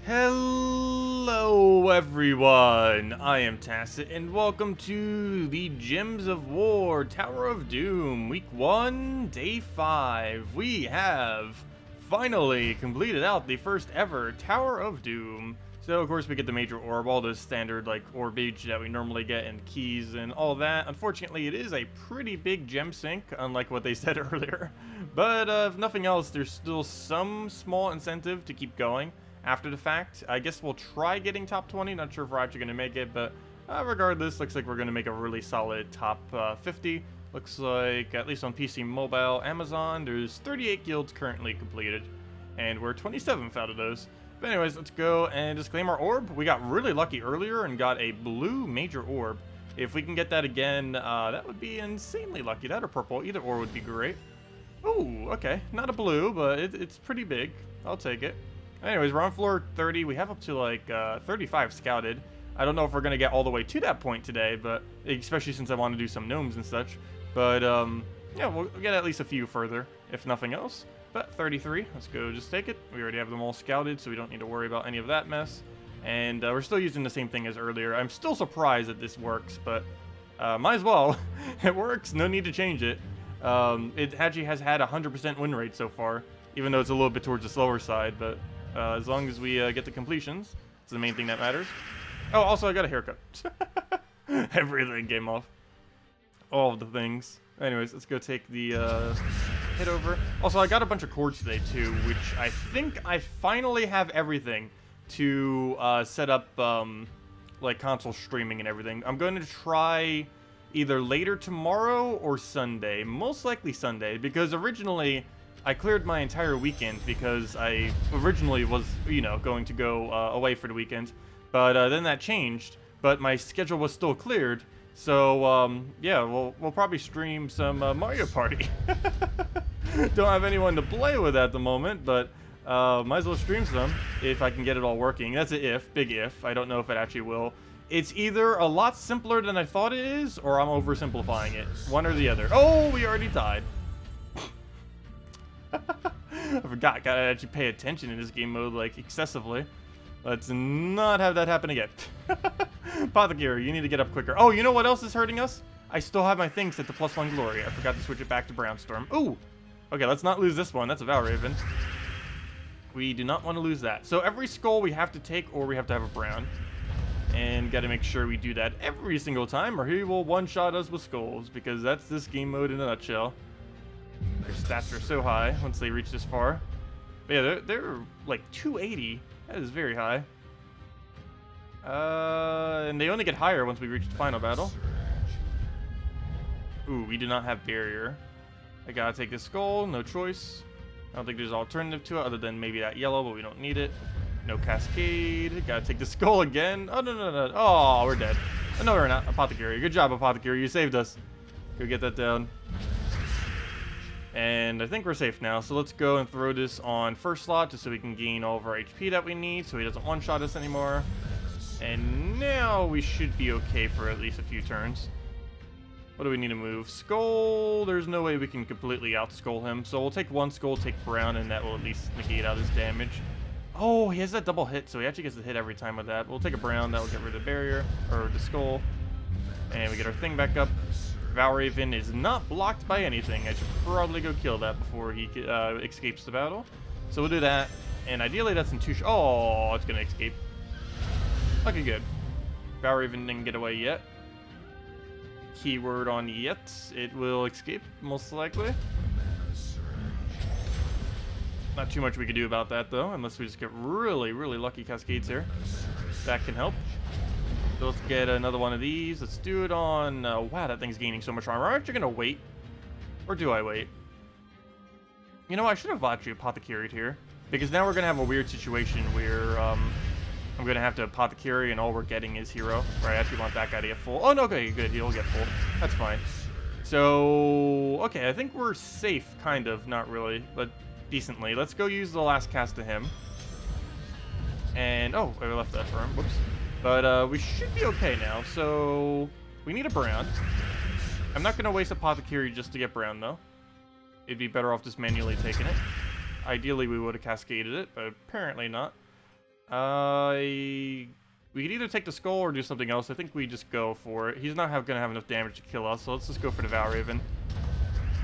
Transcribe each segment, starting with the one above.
Hello everyone, I am Tacet and welcome to the Gems of War Tower of Doom Week 1, Day 5. We have finally completed out the first ever Tower of Doom. So of course we get the major orb, all the standard like orbage that we normally get and keys and all that. Unfortunately it is a pretty big gem sink, unlike what they said earlier. But if nothing else, there's still some small incentive to keep going. After the fact, I guess we'll try getting top 20. Not sure if we're actually going to make it, but regardless, looks like we're going to make a really solid top 50. Looks like, at least on PC Mobile, Amazon, there's 38 guilds currently completed, and we're 27th out of those. But anyways, let's go and just claim our orb. We got really lucky earlier and got a blue major orb. If we can get that again, that would be insanely lucky. That or purple, either or would be great. Ooh, okay, not a blue, but it's pretty big. I'll take it. Anyways, we're on floor 30. We have up to like 35 scouted. I don't know if we're going to get all the way to that point today, but especially since I want to do some gnomes and such. But yeah, we'll get at least a few further, if nothing else. But 33, let's go just take it. We already have them all scouted, so we don't need to worry about any of that mess. And we're still using the same thing as earlier. I'm still surprised that this works, but might as well. It works, no need to change it. It actually has had a 100% win rate so far, even though it's a little bit towards the slower side, but as long as we get the completions, it's the main thing that matters. Oh, also I got a haircut. Everything came off. All of the things. Anyways, let's go take the hit over. Also, I got a bunch of cords today too, which I think I finally have everything to set up like console streaming and everything. I'm going to try either later tomorrow or Sunday. Most likely Sunday, because originally I cleared my entire weekend because I originally was, you know, going to go away for the weekend. But then that changed, but my schedule was still cleared. So, yeah, we'll probably stream some Mario Party. Don't have anyone to play with at the moment, but might as well stream some if I can get it all working. That's an if, big if. I don't know if it actually will. It's either a lot simpler than I thought it is, or I'm oversimplifying it. One or the other. Oh, we already died. I forgot, gotta actually pay attention in this game mode, like, excessively. Let's not have that happen again. Apothecary, you need to get up quicker. Oh, you know what else is hurting us? I still have my thing set to +1 glory. I forgot to switch it back to Brownstorm. Ooh! Okay, let's not lose this one. That's a Valraven. We do not want to lose that. So every skull we have to take, or we have to have a brown. And gotta make sure we do that every single time, or he will one-shot us with skulls, because that's this game mode in a nutshell. Their stats are so high once they reach this far. But yeah, they're like 280. That is very high. And they only get higher once we reach the final battle. Ooh, we do not have barrier. I gotta take this skull, no choice. I don't think there's an alternative to it other than maybe that yellow, but we don't need it. No cascade. Gotta take the skull again. Oh, no. Oh, we're dead. Oh, no, we're not. Apothecary. Good job, Apothecary. You saved us. Go get that down. And I think we're safe now, so let's go and throw this on first slot just so we can gain all of our HP that we need so he doesn't one-shot us anymore. And now we should be okay for at least a few turns. What do we need to move? Skull, there's no way we can completely out-skull him, so we'll take one skull, take brown, and that will at least negate out his damage. Oh, he has that double hit, so he actually gets to hit every time with that. We'll take a brown, that will get rid of the barrier, or the skull. And we get our thing back up. Valraven is not blocked by anything. I should probably go kill that before he escapes the battle. So we'll do that. And ideally that's in 2 shots. Oh, it's going to escape. Okay, good. Valraven didn't get away yet. Keyword on yet. It will escape, most likely. Not too much we could do about that, though, unless we just get really, really lucky cascades here. That can help. So let's get another one of these. Let's do it on... wow, that thing's gaining so much armor. I'm actually going to wait. Or do I wait? You know, I should have actually Apothecaried here. Because now we're going to have a weird situation where I'm going to have to Apothecary and all we're getting is hero. Right, I actually want that guy to get full. Oh, no, okay, good. He'll get full. That's fine. So, okay, I think we're safe, kind of. Not really, but decently. Let's go use the last cast to him. And, oh, I left that for him. Whoops. But we should be okay now, so we need a brown. I'm not going to waste Apothecary just to get brown, though. It'd be better off just manually taking it. Ideally, we would have cascaded it, but apparently not. We could either take the skull or do something else. I think we just go for it. He's not gonna have enough damage to kill us, so let's just go for the Valraven.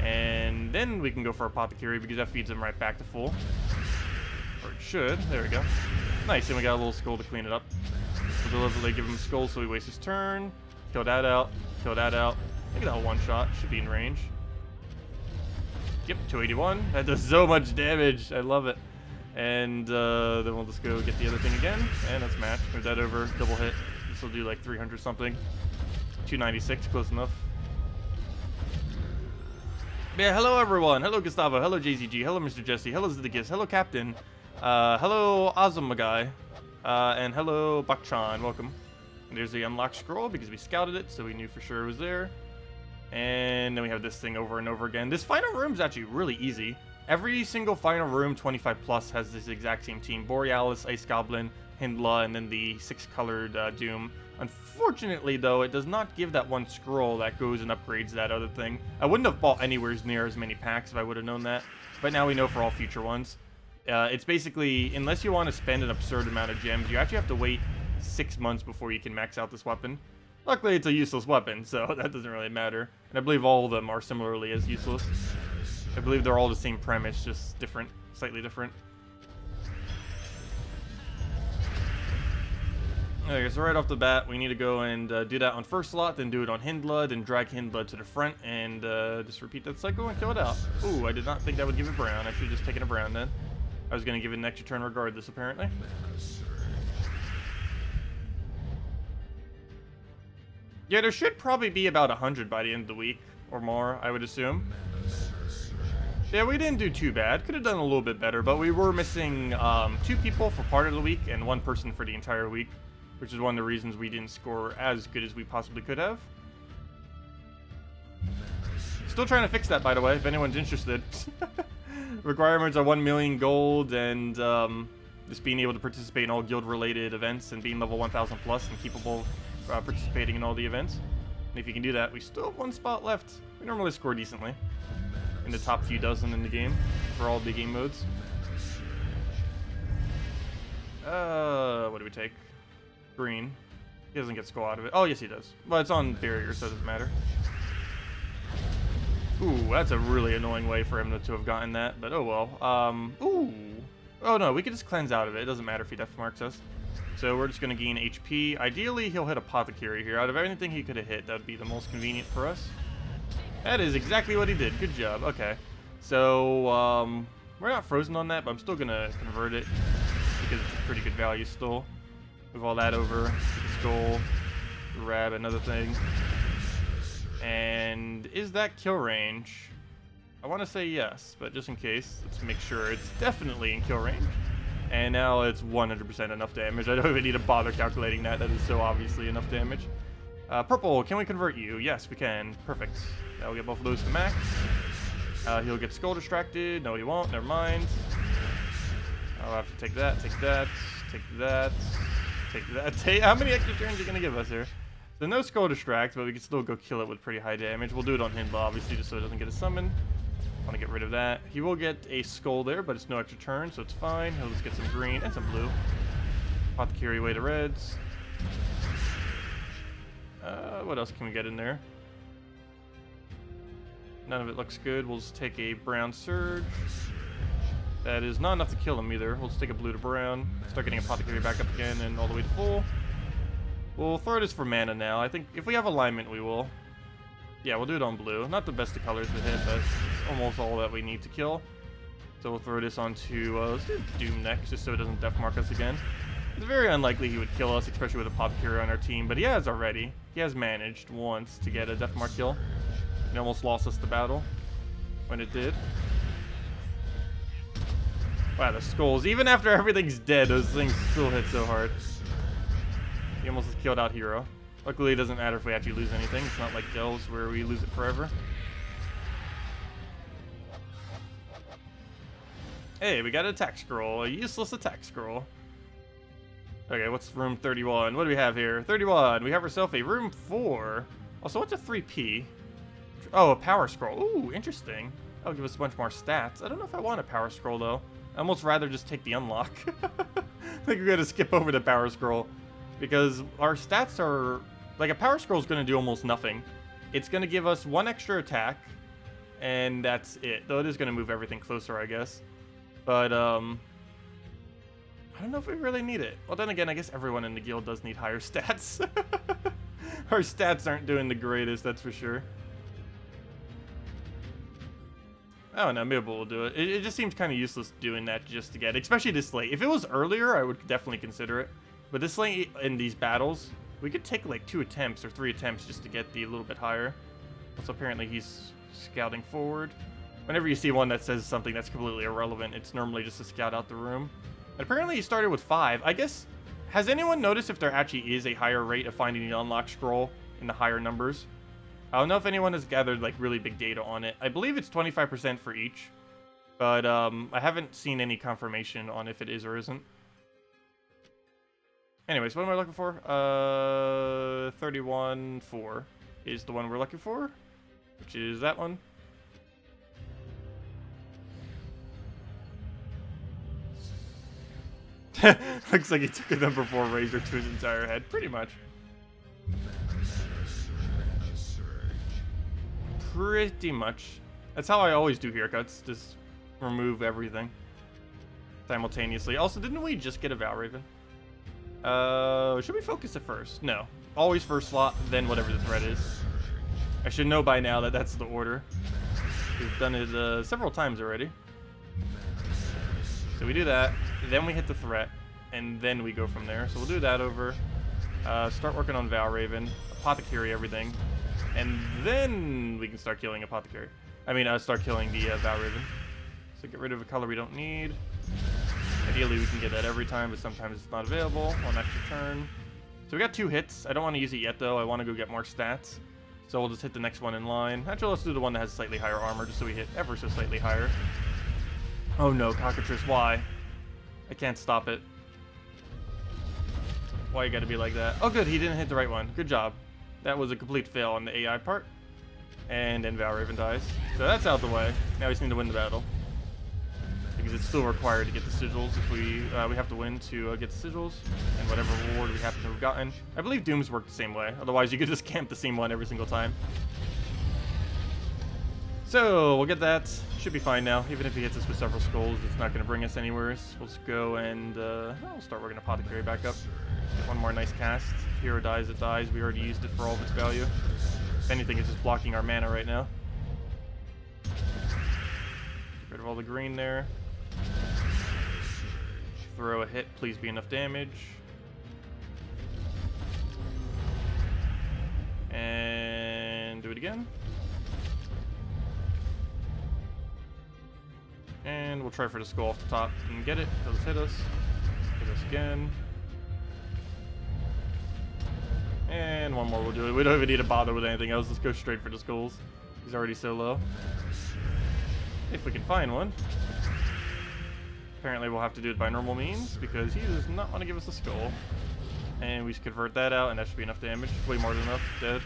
And then we can go for Apothecary because that feeds him right back to full. Or it should. There we go. Nice, and we got a little skull to clean it up. We'll deliberately give him a skull so he wastes his turn. Kill that out. Kill that out. Look at that one shot. Should be in range. Yep, 281. That does so much damage. I love it. And then we'll just go get the other thing again. And that's match. Move that over. Double hit. This will do like 300 something. 296. Close enough. Yeah, hello everyone. Hello Gustavo. Hello JZG. Hello Mr. Jesse. Hello Zeddicus. Hello Captain. Hello Azumagai. And hello Bakchan. Welcome. And there's the unlocked scroll because we scouted it, so we knew for sure it was there. And then we have this thing over and over again. This final room is actually really easy. Every single final room, 25 plus, has this exact same team. Borealis, Ice Goblin, Hyndla, and then the 6-colored Doom. Unfortunately, though, it does not give that one scroll that goes and upgrades that other thing. I wouldn't have bought anywhere near as many packs if I would have known that. But now we know for all future ones. It's basically, unless you want to spend an absurd amount of gems, you actually have to wait 6 months before you can max out this weapon. Luckily, it's a useless weapon, so that doesn't really matter. And I believe all of them are similarly as useless. I believe they're all the same premise, just different, slightly different. Okay, so right off the bat, we need to go and do that on first slot, then do it on Hyndla, then drag Hyndla to the front, and just repeat that cycle and kill it out. Ooh, I did not think that would give it brown. I should have just taken a brown then. I was going to give it an extra turn regardless, apparently. Yeah, there should probably be about 100 by the end of the week, or more, I would assume. Yeah, we didn't do too bad. Could have done a little bit better, but we were missing 2 people for part of the week and 1 person for the entire week, which is one of the reasons we didn't score as good as we possibly could have. Still trying to fix that, by the way, if anyone's interested. Requirements are 1 million gold and just being able to participate in all guild-related events and being level 1000 plus and capable of participating in all the events. And if you can do that, we still have 1 spot left. We normally score decently in the top few dozen in the game for all the game modes. What do we take? Green. He doesn't get skull out of it. Oh, yes, he does. Well, it's on barrier, so it doesn't matter. Ooh, that's a really annoying way for him to have gotten that, but oh well. Ooh. Oh no, we could just cleanse out of it. It doesn't matter if he death marks us. So we're just going to gain HP. Ideally, he'll hit Apothecary here. Out of anything he could have hit, that would be the most convenient for us. That is exactly what he did. Good job. Okay. So, we're not frozen on that, but I'm still going to convert it because it's a pretty good value still. Move all that over. Skull. Grab another thing. And is that kill range? I want to say yes, but just in case, let's make sure it's definitely in kill range. And now it's 100% enough damage. I don't even need to bother calculating that. That is so obviously enough damage. Purple, can we convert you? Yes, we can. Perfect. Now we'll get both of those to max. He'll get skull distracted. No, he won't. Never mind. I'll have to take that, take that, take that, take that. How many extra turns are you going to give us here? So no skull distract, but we can still go kill it with pretty high damage. We'll do it on Hyndla, obviously, just so it doesn't get a summon. I want to get rid of that. He will get a skull there, but it's no extra turn, so it's fine. He'll just get some green and some blue. Apothecary away the reds. What else can we get in there? None of it looks good. We'll just take a brown surge. That is not enough to kill him either. We'll just take a blue to brown. Start getting Apothecary back up again and all the way to full. We'll throw this for mana now. I think if we have alignment, we will. Yeah, we'll do it on blue. Not the best of colors to hit, but it's almost all that we need to kill. So we'll throw this onto, let's do Doom next, just so it doesn't death mark us again. It's very unlikely he would kill us, especially with a Apothecary on our team, but he has already. He has managed once to get a death mark kill. He almost lost us the battle when it did. Wow, the skulls. Even after everything's dead, those things still hit so hard. He almost has killed out Hero. Luckily, it doesn't matter if we actually lose anything. It's not like Delves where we lose it forever. Hey, we got an attack scroll. A useless attack scroll. Okay, what's room 31? What do we have here? 31. We have ourselves a room 4. Also, what's a 3P? Oh, a power scroll. Ooh, interesting. That'll give us a bunch more stats. I don't know if I want a power scroll, though. I'd almost rather just take the unlock. I think we're going to skip over the power scroll. Because our stats are... Like, a power scroll is going to do almost nothing. It's going to give us 1 extra attack. And that's it. Though it is going to move everything closer, I guess. But, I don't know if we really need it. Well, then again, I guess everyone in the guild does need higher stats. Our stats aren't doing the greatest, that's for sure. Oh, no, maybe we'll do it. It just seems kind of useless doing that just to get it, especially this late. If it was earlier, I would definitely consider it. But this late in these battles, we could take like 2 attempts or 3 attempts just to get the a little bit higher. Also, apparently he's scouting forward. Whenever you see one that says something that's completely irrelevant, it's normally just to scout out the room. And apparently he started with 5. I guess, has anyone noticed if there actually is a higher rate of finding the unlock scroll in the higher numbers? I don't know if anyone has gathered like really big data on it. I believe it's 25% for each, but I haven't seen any confirmation on if it is or isn't. Anyways, what am I looking for? 31.4 is the one we're looking for, which is that one. Looks like he took a number 4 razor to his entire head, pretty much. Pretty much. That's how I always do haircuts, just remove everything simultaneously. Also, didn't we just get a Valraven? Should we focus it first? No. Always first slot, then whatever the threat is. I should know by now that that's the order. We've done it several times already. So we do that, then we hit the threat, and then we go from there. So we'll do that over. Start working on Valraven, Apothecary everything. And then we can start killing Apothecary. I mean, start killing the Valraven. So get rid of a color we don't need. Ideally, we can get that every time, but sometimes it's not available. 1 extra turn. So we got 2 hits. I don't want to use it yet, though. I want to go get more stats. So we'll just hit the next one in line. Actually, let's do the one that has slightly higher armor, just so we hit ever so slightly higher. Oh no, Cockatrice, why? I can't stop it. Why you gotta be like that? Oh good, he didn't hit the right one. Good job. That was a complete fail on the AI part. And then Valraven dies. So that's out the way. Now we just need to win the battle. Because it's still required to get the sigils. If we have to win to get the sigils. And whatever reward we happen to have gotten. I believe Dooms work the same way. Otherwise you could just camp the same one every single time. So we'll get that. Should be fine now. Even if he hits us with several skulls, it's not going to bring us anywhere. So we'll just go and we'll start working Apothecary back up. Get one more nice cast. If hero dies, it dies. We already used it for all of its value. If anything, it's just blocking our mana right now. Get rid of all the green there. Throw a hit. Please be enough damage. And do it again. And we'll try for the skull off the top and get it. Does hit us. Hit us again. And one more will do it. We don't even need to bother with anything else. Let's go straight for the skulls. He's already so low. If we can find one. Apparently we'll have to do it by normal means because he does not want to give us a skull. And we just convert that out and that should be enough damage. Way more than enough. Dead.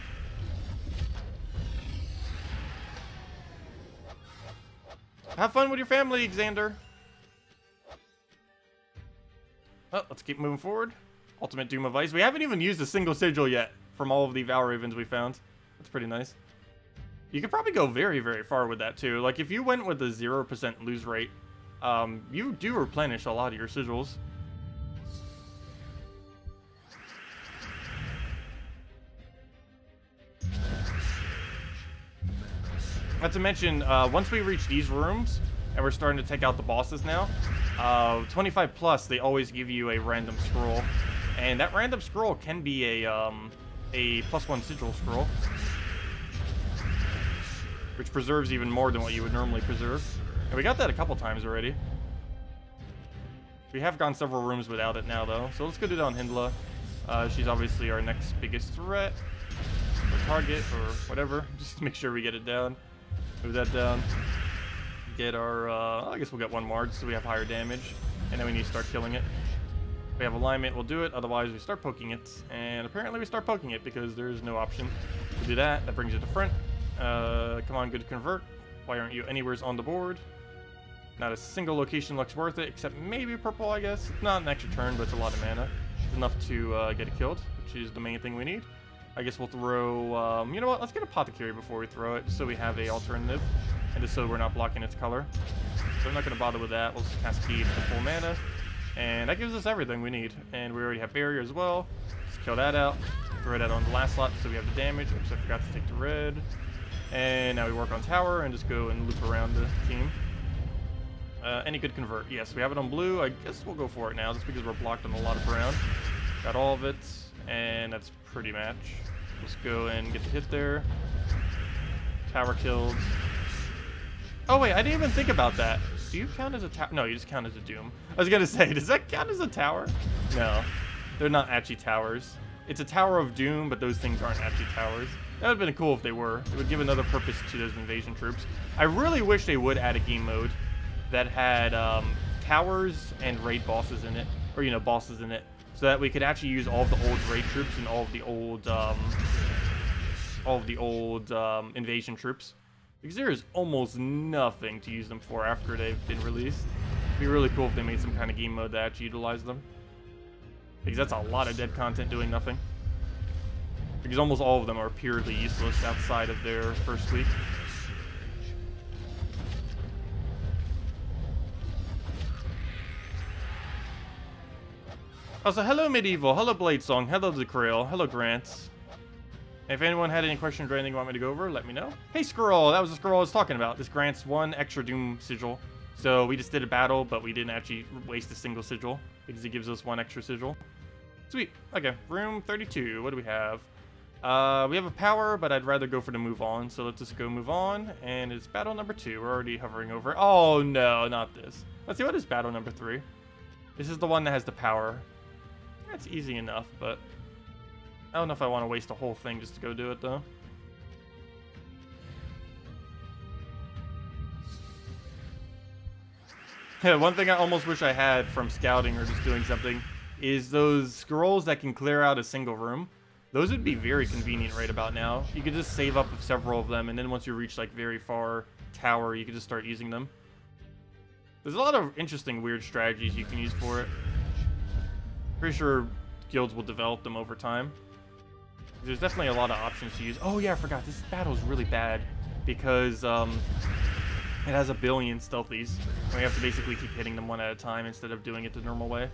Have fun with your family, Xander. Well, let's keep moving forward. Ultimate Doom of Ice. We haven't even used a single sigil yet from all of the Valravens we found. That's pretty nice. You could probably go very, very far with that too. Like if you went with a 0% lose rate, you do replenish a lot of your sigils. Not to mention, once we reach these rooms, and we're starting to take out the bosses now, 25 plus, they always give you a random scroll. And that random scroll can be a +1 sigil scroll. Which preserves even more than what you would normally preserve. And we got that a couple times already. We have gone several rooms without it now, though. So let's go do that on Hyndla. She's obviously our next biggest threat. Or target, or whatever. Just to make sure we get it down. Move that down. Get our, I guess we'll get one more just so we have higher damage. And then we need to start killing it. If we have alignment, we'll do it. Otherwise, we start poking it. And apparently we start poking it because there's no option to do that. That brings it to front. Come on, good convert. Why aren't you anywheres on the board? Not a single location looks worth it, except maybe purple, I guess. It's not an extra turn, but it's a lot of mana. It's enough to get it killed, which is the main thing we need. I guess we'll throw, you know what, let's get Apothecary before we throw it, just so we have a alternative, and just so we're not blocking its color. So I'm not going to bother with that. We'll just Cascade the full mana, and that gives us everything we need. And we already have Barrier as well. Just kill that out, throw that on the last slot so we have the damage. Oops, I forgot to take the red. And now we work on Tower and just go and loop around the team. Any good convert? Yes, we have it on blue. I guess we'll go for it now, just because we're blocked on a lot of ground. Got all of it, and that's pretty match. Let's go and get the hit there. Tower killed. Oh wait, I didn't even think about that. Do you count as a tower? No, you just count as a doom. I was gonna say, does that count as a tower? No, they're not actually towers. It's a tower of doom, but those things aren't actually towers. That would have been cool if they were. It would give another purpose to those invasion troops. I really wish they would add a game mode that had towers and raid bosses in it, or you know, bosses in it, so that we could actually use all of the old raid troops and all of the old invasion troops, because there is almost nothing to use them for after they've been released. It'd be really cool if they made some kind of game mode that actually utilized them, because that's a lot of dead content doing nothing. Because almost all of them are purely useless outside of their first week. Also, hello Medieval, hello Bladesong, hello Zacriel, hello Grant. If anyone had any questions or anything you want me to go over, let me know. Hey Skrull, that was the Skrull I was talking about. This grants 1 extra Doom Sigil. So we just did a battle, but we didn't actually waste a single Sigil, because it gives us 1 extra Sigil. Sweet. Okay, room 32, what do we have? We have a power, but I'd rather go for the move on, so let's just go move on. And it's battle number 2, we're already hovering over. Oh no, not this. Let's see, what is battle number 3? This is the one that has the power. That's easy enough, but I don't know if I want to waste a whole thing just to go do it, though. Yeah, one thing I almost wish I had from scouting or just doing something is those scrolls that can clear out a single room. Those would be very convenient right about now. You could just save up several of them, and then once you reach like very far tower, you could just start using them. There's a lot of interesting weird strategies you can use for it. Pretty sure guilds will develop them over time. There's definitely a lot of options to use. Oh yeah, I forgot. This battle is really bad because it has a billion stealthies. And we have to basically keep hitting them one at a time instead of doing it the normal way.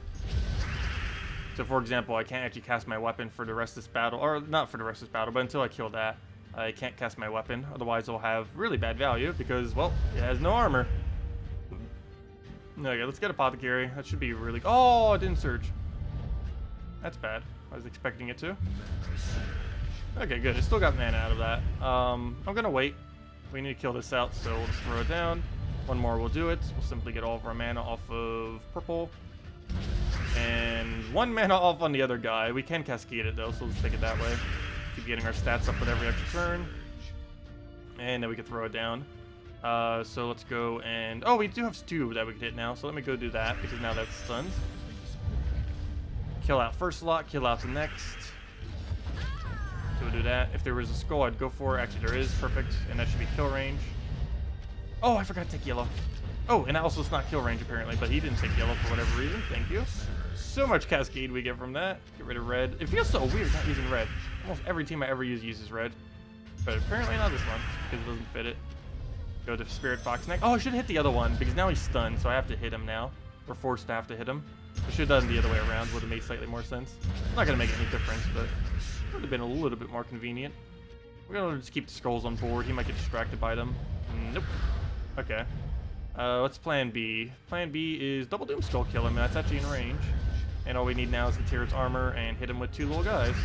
So for example, I can't actually cast my weapon for the rest of this battle. Or not for the rest of this battle, but until I kill that, I can't cast my weapon. Otherwise it'll have really bad value because, well, it has no armor. Okay, let's get Apothecary. That should be really... Oh, it didn't surge. That's bad. I was expecting it to. Okay, good. I still got mana out of that. I'm gonna wait. We need to kill this out, so we'll just throw it down. 1 more will do it. We'll simply get all of our mana off of purple. And 1 mana off on the other guy. We can cascade it though, so let's take it that way. Keep getting our stats up with every extra turn. And then we can throw it down. So let's go and... Oh, we do have 2 that we can hit now, so let me go do that, because now that's stunned. Kill out first slot, kill out the next. So we'll do that. If there was a skull, I'd go for it. Actually, there is. Perfect. And that should be kill range. Oh, I forgot to take yellow. Oh, and also it's not kill range, apparently, but he didn't take yellow for whatever reason. Thank you. So much cascade we get from that. Get rid of red. It feels so weird not using red. Almost every team I ever use uses red. But apparently not this one, because it doesn't fit it. Go to Spirit Fox next. Oh, I should hit the other one, because now he's stunned, so I have to hit him now. We're forced to have to hit him. I should have done the other way around, would have made slightly more sense. Not going to make any difference, but it would have been a little bit more convenient. We're going to just keep the scrolls on board. He might get distracted by them. Nope. Okay. What's plan B? Plan B is double Doom Skull kill him. That's actually in range. And all we need now is the Tyrant's armor and hit him with 2 little guys.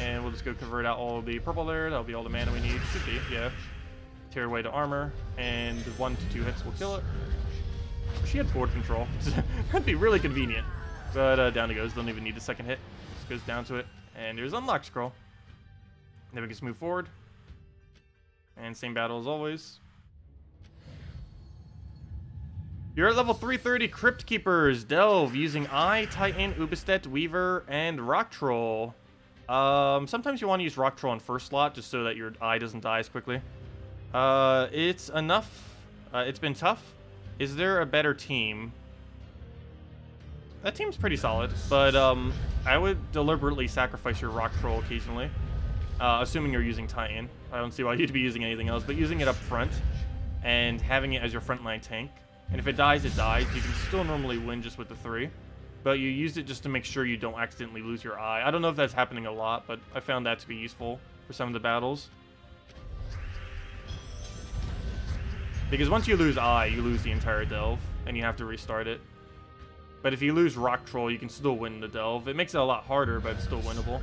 And we'll just go convert out all of the purple there. That'll be all the mana we need. Should be, yeah. Tear away to armor. And 1 to 2 hits will kill it. She had board control. That'd be really convenient. But down it goes. Don't even need the second hit. Just goes down to it. And there's Unlock Scroll. Then we can just move forward. And same battle as always. You're at level 330 Crypt Keepers. Delve using Eye, Titan, Ubistet, Weaver, and Rock Troll. Sometimes you want to use Rock Troll on first slot just so that your Eye doesn't die as quickly. It's enough. It's been tough. Is there a better team? That team's pretty solid, but I would deliberately sacrifice your rock troll occasionally, assuming you're using Titan. I don't see why you'd be using anything else, but using it up front and having it as your frontline tank. And if it dies, it dies. You can still normally win just with the 3, but you use it just to make sure you don't accidentally lose your eye. I don't know if that's happening a lot, but I found that to be useful for some of the battles. Because once you lose eye, you lose the entire delve, and you have to restart it. But if you lose rock troll, you can still win the delve. It makes it a lot harder, but it's still winnable.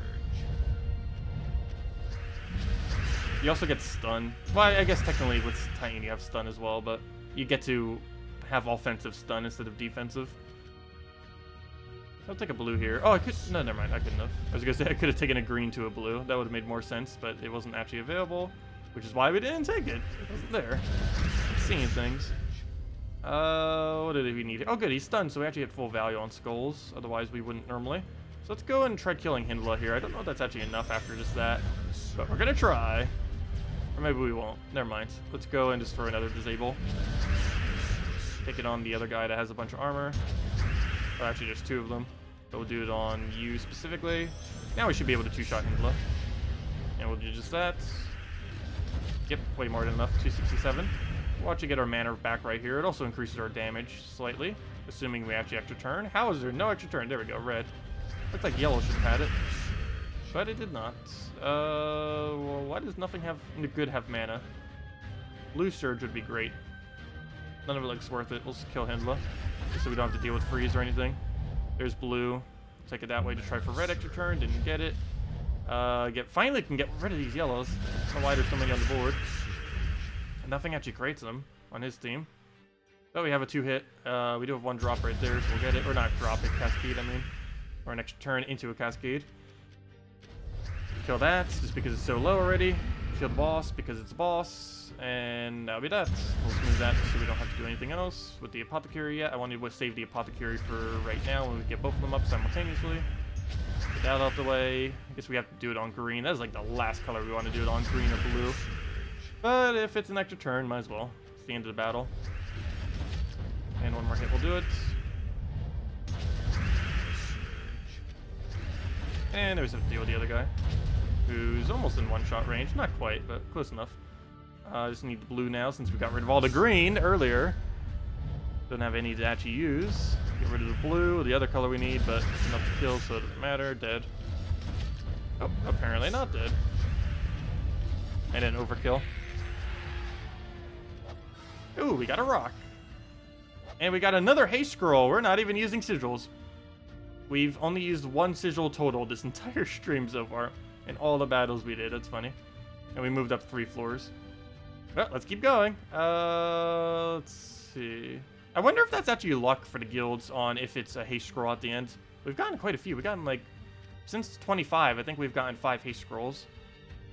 You also get stun. Well, I guess technically with Titan you have stun as well, but you get to have offensive stun instead of defensive. I'll take a blue here. Oh, I could... No, never mind. I couldn't have. I was going to say I could have taken a green to a blue. That would have made more sense, but it wasn't actually available, which is why we didn't take it. It wasn't there. I'm seeing things. What did we need? Oh, good. He's stunned, so we actually get full value on skulls. Otherwise, we wouldn't normally. So let's go and try killing Hyndla here. I don't know if that's actually enough after just that, but we're going to try. Or maybe we won't. Never mind. Let's go and destroy another disable. Take it on the other guy that has a bunch of armor. Well, actually, there's 2 of them. But we'll do it on you specifically. Now we should be able to 2-shot Hyndla. And we'll do just that. Yep, way more than enough. 267. We'll actually get our mana back right here. It also increases our damage slightly, assuming we actually extra turn. How is there no extra turn? There we go, red. Looks like yellow should have had it, but it did not. Well, why does nothing have good have mana? Blue surge would be great. None of it looks worth it. We'll just kill Hyndla, just so we don't have to deal with freeze or anything. There's blue. Take it that way to try for red extra turn. Didn't get it. Finally can get rid of these yellows. I don't know why there's so many on the board. Nothing actually creates them on his team. But we have a 2-hit. We do have 1 drop right there, so we'll get it. Or not drop it, cascade, I mean. Or an extra turn into a cascade. Kill that, just because it's so low already. Kill the boss, because it's a boss. And that'll be that. We'll smooth that so we don't have to do anything else. With the apothecary yet, I wanted to save the apothecary for right now when we get both of them up simultaneously. Get that out the way. I guess we have to do it on green. That's like the last color we want to do it on, green or blue. But if it's an extra turn, might as well. It's the end of the battle. And 1 more hit will do it. And we just have to deal with the other guy, who's almost in 1-shot range. Not quite, but close enough. I just need the blue now since we got rid of all the green earlier. Don't have any to actually use. Get rid of the blue, the other color we need, but it's enough to kill, so it doesn't matter. Dead. Oh, apparently not dead. And an overkill. Ooh, we got a rock. And we got another haste scroll. We're not even using sigils. We've only used 1 sigil total this entire stream so far. In all the battles we did. That's funny. And we moved up 3 floors. Well, let's keep going. Let's see. I wonder if that's actually luck for the guilds on if it's a haste scroll at the end. We've gotten quite a few. We've gotten like, since 25, I think we've gotten 5 haste scrolls.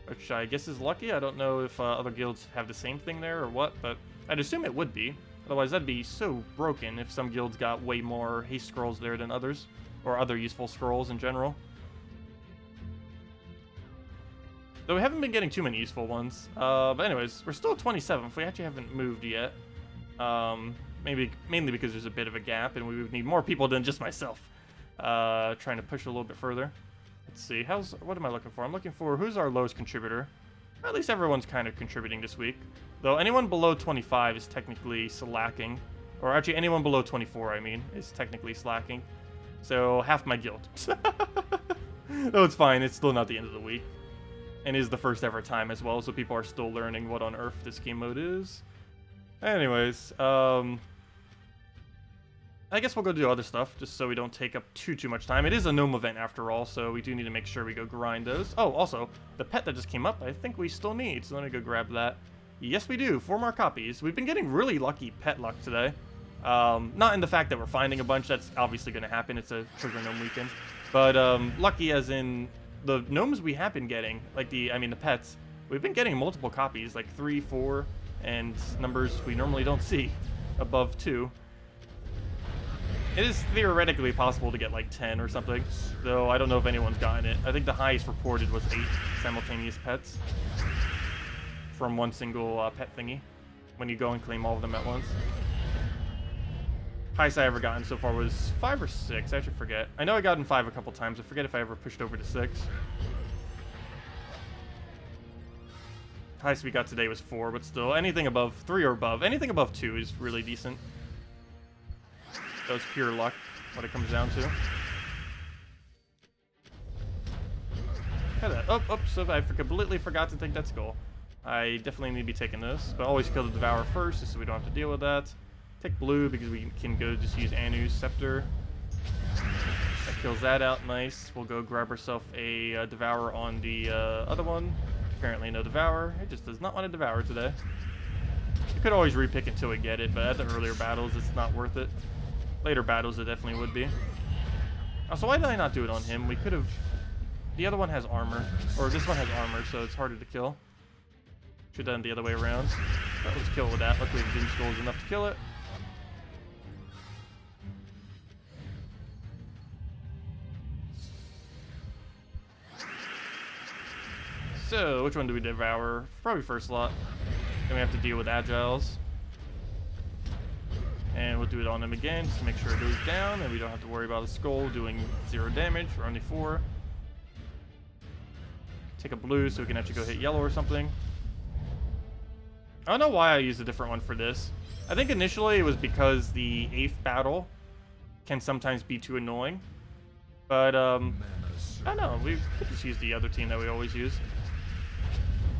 Which I guess is lucky. I don't know if other guilds have the same thing there or what, but I'd assume it would be. Otherwise, that'd be so broken if some guilds got way more haste scrolls there than others, or other useful scrolls in general. Though we haven't been getting too many useful ones. But anyways, we're still at 27th. We actually haven't moved yet. Mainly because there's a bit of a gap, and we would need more people than just myself. Trying to push a little bit further. Let's see. What am I looking for? I'm looking for who's our lowest contributor. At least everyone's kind of contributing this week. Though anyone below 25 is technically slacking. Or actually, anyone below 24, I mean, is technically slacking. So, half my guild. Though it's fine, it's still not the end of the week. And is the first ever time as well, so people are still learning what on earth this game mode is. Anyways, I guess we'll go do other stuff, just so we don't take up too much time. It is a gnome event after all, so we do need to make sure we go grind those. Oh, also, the pet that just came up, I think we still need, so let me go grab that. Yes, we do. 4 more copies. We've been getting really lucky pet luck today. Not in the fact that we're finding a bunch. That's obviously going to happen. It's a Trigger Gnome weekend. But lucky as in the gnomes we have been getting, like the pets, we've been getting multiple copies, like 3, 4, and numbers we normally don't see above 2. It is theoretically possible to get like 10 or something, though I don't know if anyone's gotten it. I think the highest reported was 8 simultaneous pets. from one single pet thingy when you go and claim all of them at once. Highest I ever gotten so far was 5 or 6. I should forget. I know I got in 5 a couple times. I forget if I ever pushed over to 6. Highest we got today was 4, but still, anything above 3 or above, anything above 2 is really decent. That was pure luck, what it comes down to. Oh, so I completely forgot to take that skull. I definitely need to be taking this, but always kill the Devourer first, just so we don't have to deal with that. Take blue, because we can go just use Anu's Scepter. That kills that out, nice. We'll go grab ourselves a Devourer on the other one. Apparently no Devourer. It just does not want to Devour today. You could always repick until we get it, but at the earlier battles, it's not worth it. Later battles, it definitely would be. Also, why did I not do it on him? We could have... The other one has armor. Or this one has armor, so it's harder to kill. Should have done it the other way around. But let's kill with that. Luckily, the Doom Skull is enough to kill it. So, which one do we devour? Probably first lot. Then we have to deal with Agiles. And we'll do it on them again, just to make sure it goes down, and we don't have to worry about the skull doing 0 damage. We're only 4. Take a blue so we can actually go hit yellow or something. I don't know why I used a different one for this. I think initially it was because the 8th battle can sometimes be too annoying. But, I don't know. We could just use the other team that we always use.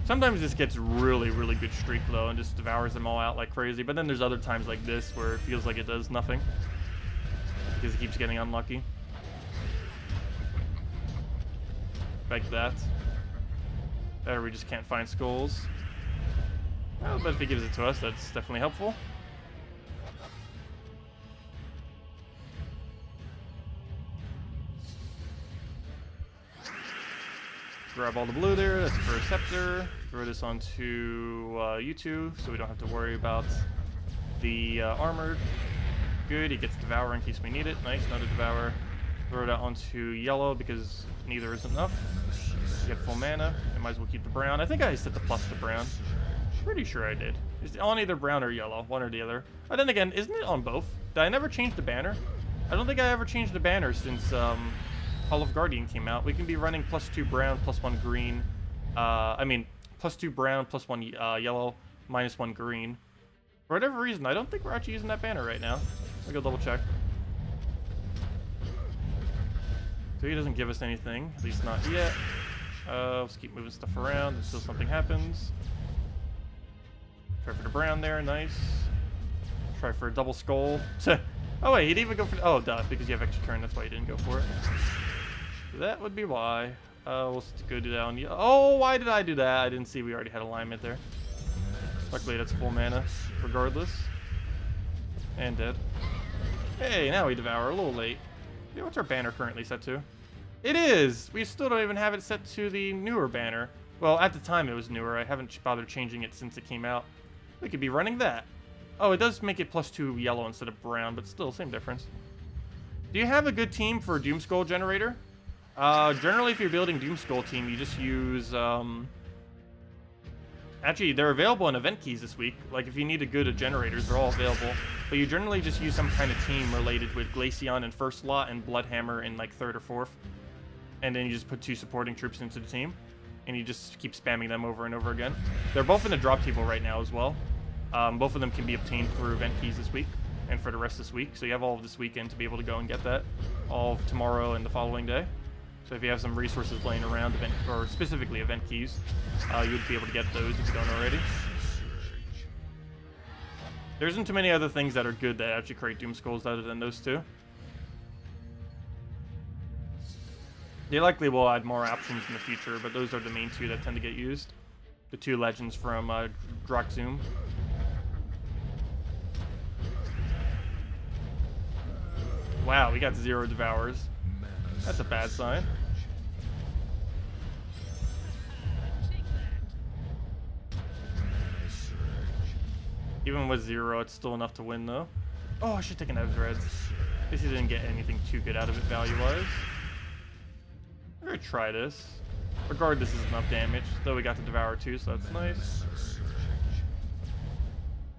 Sometimes this gets really, really good streak though and just devours them all out like crazy. But then there's other times like this where it feels like it does nothing. Because it keeps getting unlucky. Like that. There, we just can't find skulls. Well, but if he gives it to us, that's definitely helpful. Grab all the blue there, that's for a scepter. Throw this onto you two, so we don't have to worry about the armored. Good, he gets Devourer in case we need it. Nice, another Devourer. Throw it out onto yellow because neither is enough. Get full mana. I might as well keep the brown. I think I set the plus to brown. Pretty sure I did. It's on either brown or yellow, one or the other. But then again, isn't it on both? Did I never change the banner? I don't think I ever changed the banner since Hall of Guardian came out. We can be running +2 brown, +1 green. I mean, +2 brown, +1 yellow, -1 green. For whatever reason, I don't think we're actually using that banner right now. I'll go double check. So he doesn't give us anything, at least not yet. Let's keep moving stuff around until something happens. Try for the brown there, nice. Try for a double skull. Oh wait, he didn't even go for... Oh, duh, because you have extra turn, that's why you didn't go for it. That would be why. We'll go do that on... Oh, why did I do that? I didn't see we already had alignment there. Luckily, that's full mana, regardless. And dead. Hey, now we devour, a little late. Yeah, what's our banner currently set to? It is! We still don't even have it set to the newer banner. Well, at the time it was newer. I haven't bothered changing it since it came out. We could be running that. Oh, it does make it +2 yellow instead of brown, but still, same difference. Do you have a good team for Doomskull generator? Generally, if you're building Doomskull team, you just use, Actually, they're available in event keys this week. Like, if you need a good generators, they're all available. But you generally just use some kind of team related with Glaceon in first slot and Bloodhammer in, like, 3rd or 4th. And then you just put 2 supporting troops into the team. And you just keep spamming them over and over again. They're both in the drop table right now as well. Both of them can be obtained through event keys this week and for the rest of this week. So you have all of this weekend to be able to go and get that. All of tomorrow and the following day. So if you have some resources laying around, or specifically event keys, you would be able to get those if you don't already. There isn't too many other things that are good that actually create Doomskulls other than those two. They likely will add more options in the future, but those are the main 2 that tend to get used. The 2 legends from Droxzoom. Wow, we got 0 Devours. That's a bad sign. Even with 0, it's still enough to win, though. Oh, I should take an Reds. At least he didn't get anything too good out of it value-wise. I'm gonna try this. Regardless, this is enough damage. Though we got to devour too, so that's nice.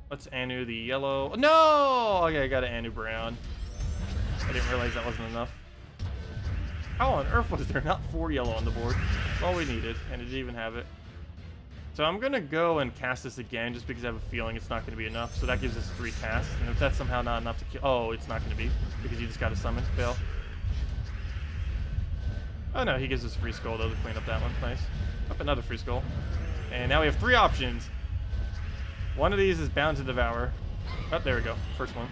Let's Anu the yellow. No! Okay, I got an Anu brown. I didn't realize that wasn't enough. How on earth was there not 4 yellow on the board? That's all we needed, and it didn't even have it. So I'm gonna go and cast this again, just because I have a feeling it's not gonna be enough. So that gives us 3 casts, and if that's somehow not enough to kill, oh, it's not gonna be because you just got to summon. Fail. Oh no, he gives us a free skull though to clean up that one. Nice. Up another free skull, and now we have 3 options. One of these is bound to devour. Oh, there we go. First one.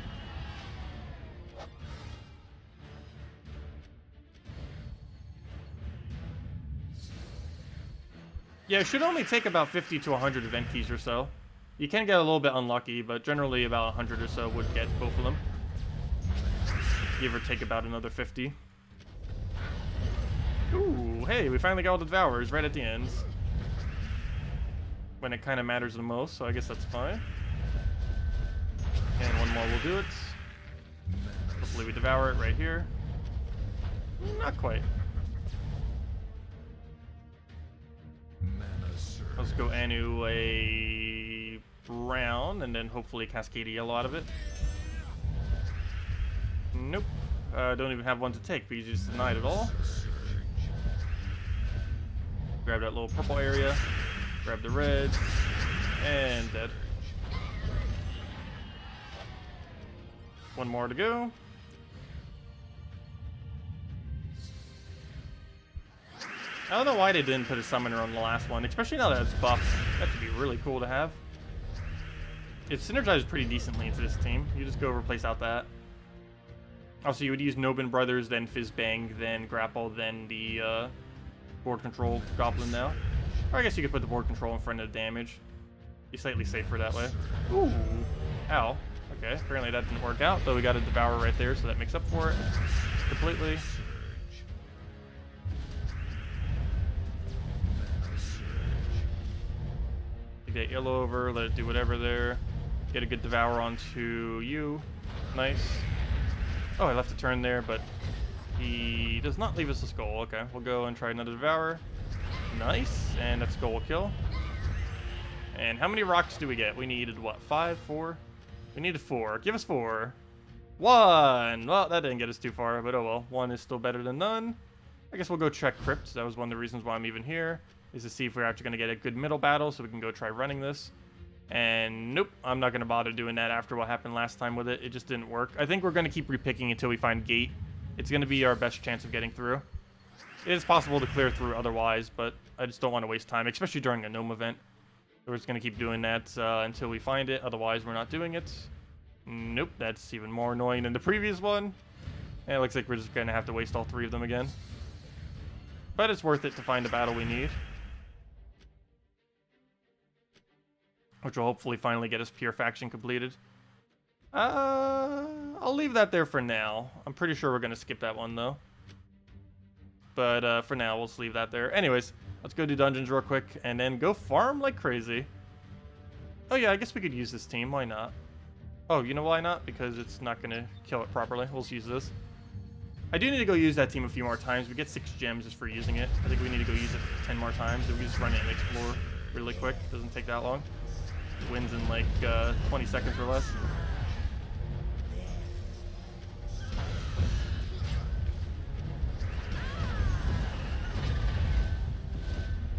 Yeah, it should only take about 50 to 100 event keys or so. You can get a little bit unlucky, but generally about 100 or so would get both of them. Give or take about another 50. Ooh, hey, we finally got all the devours right at the end. When it kind of matters the most, so I guess that's fine. And one more will do it. Hopefully we devour it right here. Not quite. Let's go Anu a brown, and then hopefully cascade a yellow out of it. Nope. Don't even have one to take, but you just denied it all. Grab that little purple area. Grab the red. And dead. One more to go. I don't know why they didn't put a summoner on the last one, especially now that it's buffed. That could be really cool to have. It synergizes pretty decently into this team. You just go replace out that. Also, you would use Nobin Brothers, then Fizzbang, then Grapple, then the board control Goblin now. Or I guess you could put the board control in front of the damage. Be slightly safer that way. Ooh. Ow. Okay, apparently that didn't work out, though we got a Devour right there, so that makes up for it completely. Get yellow over, let it do whatever there. Get a good Devour onto you. Nice. Oh, I left a turn there, but he does not leave us a skull. Okay, we'll go and try another Devour. Nice, and that skull will kill. And how many rocks do we get? We needed, what, 5, 4? We needed 4. Give us 4. 1! Well, that didn't get us too far, but oh well. 1 is still better than none. I guess we'll go check Crypt. That was one of the reasons why I'm even here, is to see if we're actually going to get a good middle battle so we can go try running this. And nope, I'm not going to bother doing that after what happened last time with it. It just didn't work. I think we're going to keep repicking until we find Gate. It's going to be our best chance of getting through. It is possible to clear through otherwise, but I just don't want to waste time, especially during a gnome event. We're just going to keep doing that until we find it. Otherwise, we're not doing it. Nope, that's even more annoying than the previous one. And it looks like we're just going to have to waste all 3 of them again. But it's worth it to find the battle we need. Which will hopefully finally get us Pure Faction completed. I'll leave that there for now. I'm pretty sure we're going to skip that one, though. But for now, we'll just leave that there. Anyways, let's go do dungeons real quick, and then go farm like crazy. Oh yeah, I guess we could use this team. Why not? Oh, you know why not? Because it's not going to kill it properly. We'll just use this. I do need to go use that team a few more times. We get 6 gems just for using it. I think we need to go use it 10 more times. If we just run it and explore really quick. It doesn't take that long. It wins in like 20 seconds or less.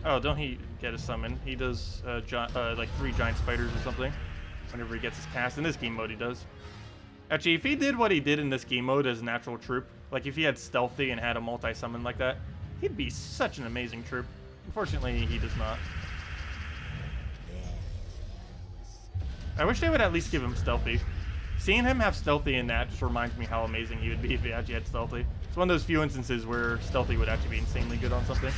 Oh, don't he get a summon? He does like 3 giant spiders or something whenever he gets his cast. In this game mode, he does. Actually, if he did what he did in this game mode as natural troop, like if he had stealthy and had a multi-summon like that, he'd be such an amazing troop. Unfortunately, he does not. I wish they would at least give him stealthy. Seeing him have stealthy in that just reminds me how amazing he would be if he actually had stealthy. It's one of those few instances where stealthy would actually be insanely good on something.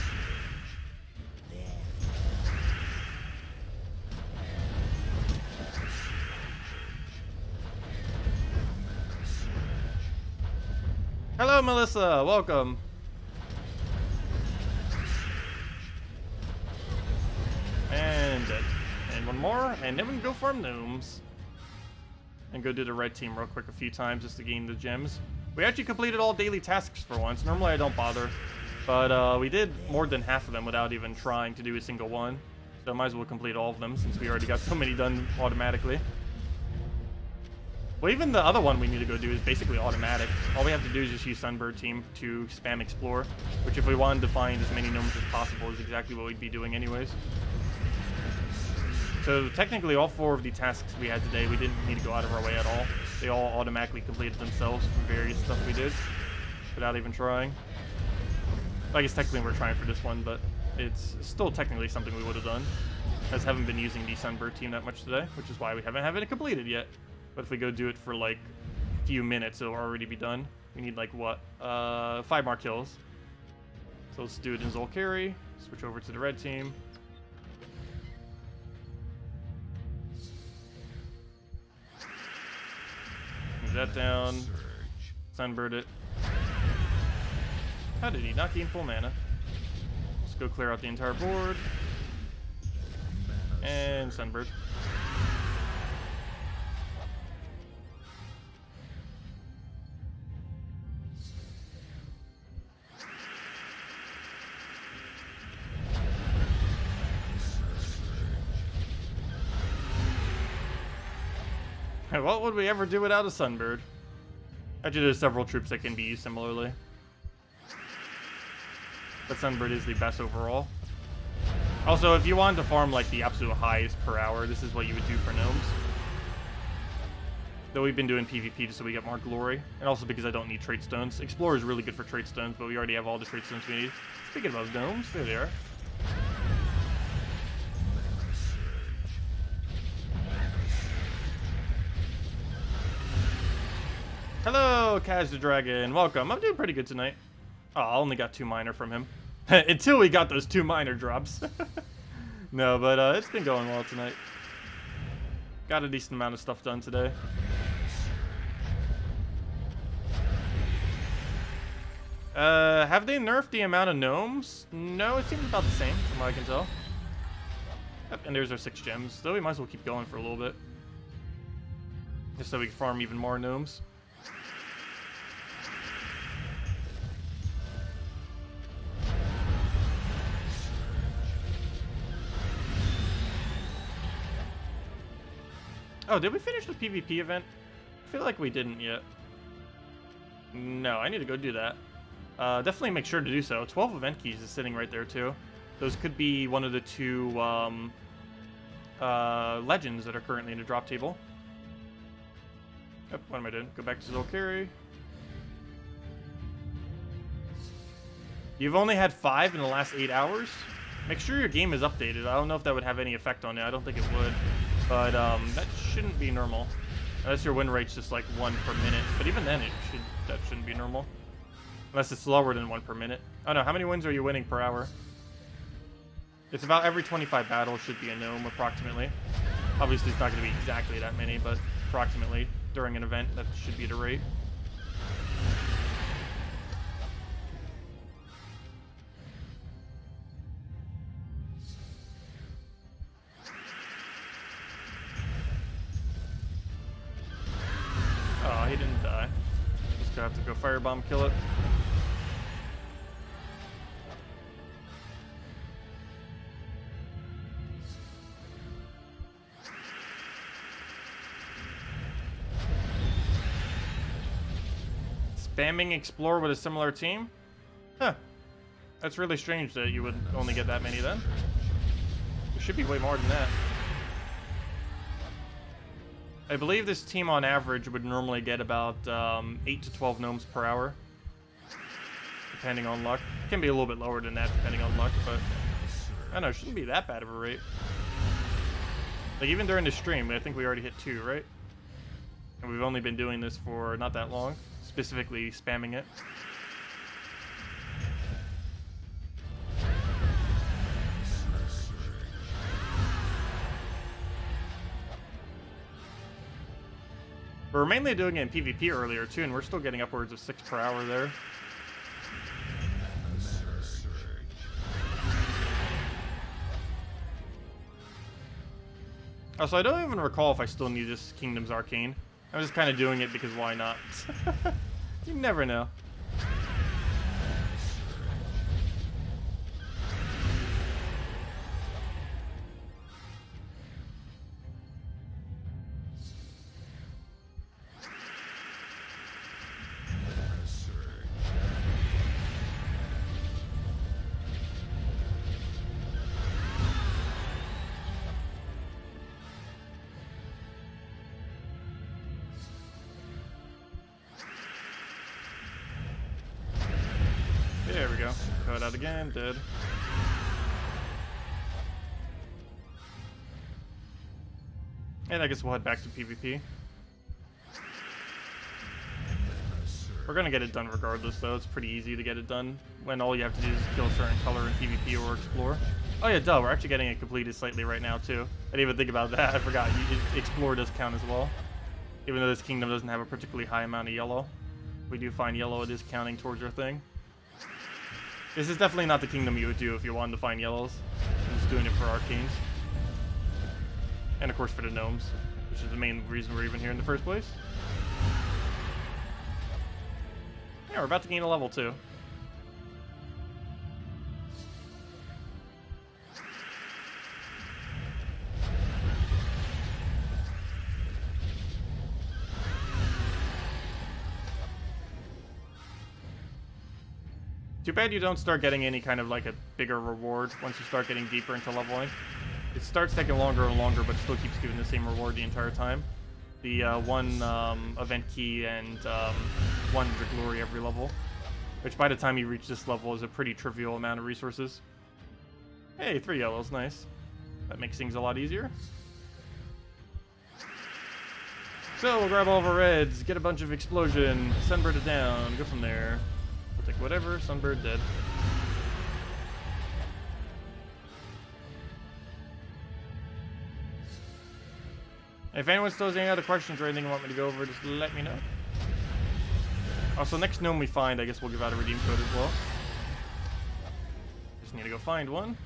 Hello, Melissa. Welcome. And dead. And one more, and then we can go farm gnomes. And go do the red team real quick a few times just to gain the gems. We actually completed all daily tasks for once. Normally I don't bother. But we did more than half of them without even trying to do a single one. So might as well complete all of them since we already got so many done automatically. Well, even the other one we need to go do is basically automatic. All we have to do is just use Sunbird Team to spam Explore, which if we wanted to find as many gnomes as possible is exactly what we'd be doing anyways. So technically all 4 of the tasks we had today, we didn't need to go out of our way at all. They all automatically completed themselves from various stuff we did without even trying. I guess technically we're trying for this one, but it's still technically something we would have done, as haven't been using the Sunbird Team that much today, which is why we haven't it completed yet. But if we go do it for like a few minutes, it'll already be done. We need like what? 5 more kills. So let's do it in Zolkari. Switch over to the red team. Move that down. Sunbird it. How did he not gain full mana? Let's go clear out the entire board. And Sunbird. What would we ever do without a Sunbird? Actually, there's several troops that can be used similarly. But Sunbird is the best overall. Also, if you wanted to farm like the absolute highest per hour, this is what you would do for gnomes. Though we've been doing PvP just so we get more glory. And also because I don't need trait stones. Explorer is really good for trait stones, but we already have all the trait stones we need. Speaking of those gnomes, there they are. Hello, Kaz the Dragon. Welcome. I'm doing pretty good tonight. Oh, I only got 2 minor from him. Until we got those 2 minor drops. No, but it's been going well tonight. Got a decent amount of stuff done today. Have they nerfed the amount of gnomes? No, it seems about the same from what I can tell. Yep, and there's our 6 gems. Though we might as well keep going for a little bit. Just so we can farm even more gnomes. Oh, did we finish the PvP event? I feel like we didn't yet. No, I need to go do that. Definitely make sure to do so. 12 event keys is sitting right there, too. Those could be one of the 2 legends that are currently in the drop table. Yep, what am I doing? Go back to Zolkari. You've only had 5 in the last 8 hours? Make sure your game is updated. I don't know if that would have any effect on it. I don't think it would. But that shouldn't be normal. Unless your win rate's just like 1 per minute. But even then, that shouldn't be normal. Unless it's lower than 1 per minute. Oh no, how many wins are you winning per hour? It's about every 25 battles should be a gnome, approximately. Obviously, it's not going to be exactly that many, but approximately during an event, that should be the rate. Oh, he didn't die. Just gonna have to go firebomb kill it. Spamming Explore with a similar team? Huh. That's really strange that you would only get that many then. There should be way more than that. I believe this team on average would normally get about 8 to 12 gnomes per hour. Depending on luck. It can be a little bit lower than that depending on luck, but I don't know, it shouldn't be that bad of a rate. Like even during the stream, I think we already hit 2, right? And we've only been doing this for not that long. Specifically spamming it. We're mainly doing it in PvP earlier too, and we're still getting upwards of 6 per hour there. Also, I don't even recall if I still need this Kingdom's Arcane. I'm just kind of doing it because why not? You never know. it out again. Dead. And I guess we'll head back to PvP. We're gonna get it done regardless, though. It's pretty easy to get it done when all you have to do is kill a certain color in PvP or explore. Oh yeah, duh, we're actually getting it completed slightly right now, too. I didn't even think about that. I forgot. Explore does count as well. Even though this kingdom doesn't have a particularly high amount of yellow. We do find yellow, it is counting towards our thing. This is definitely not the kingdom you would do if you wanted to find yellows. I'm just doing it for arcanes. And of course for the gnomes, which is the main reason we're even here in the first place. Yeah, we're about to gain a level too. Too bad you don't start getting any kind of like a bigger reward once you start getting deeper into leveling. It starts taking longer and longer, but still keeps giving the same reward the entire time. The one event key and one glory every level, which by the time you reach this level is a pretty trivial amount of resources. Hey, 3 yellows, nice. That makes things a lot easier. So we'll grab all of our reds, get a bunch of explosion, sunbird it down, go from there. We'll take whatever, sunbird dead. If anyone still has any other questions or anything you want me to go over, just let me know. Also, next gnome we find, I guess we'll give out a redeem code as well. Just need to go find one.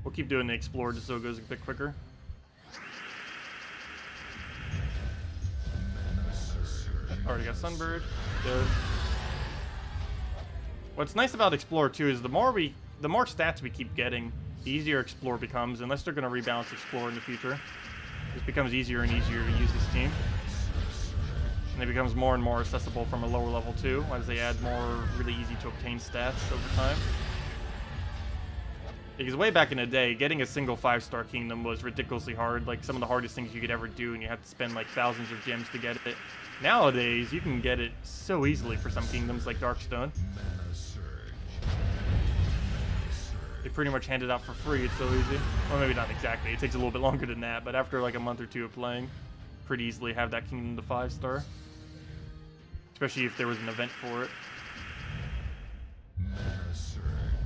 We'll keep doing the explore just so it goes a bit quicker. Already got sunbird. Good. What's nice about explore too is the more stats we keep getting, the easier explore becomes, unless they're going to rebalance explore in the future. It becomes easier and easier to use this team. And it becomes more and more accessible from a lower level too, as they add more really easy to obtain stats over time. Because way back in the day, getting a single 5-star kingdom was ridiculously hard, like some of the hardest things you could ever do, and you had to spend like thousands of gems to get it. Nowadays, you can get it so easily for some kingdoms like Darkstone. They pretty much hand it out for free, it's so easy. Well, maybe not exactly, it takes a little bit longer than that, but after like a month or two of playing, pretty easily have that kingdom to 5-star. Especially if there was an event for it.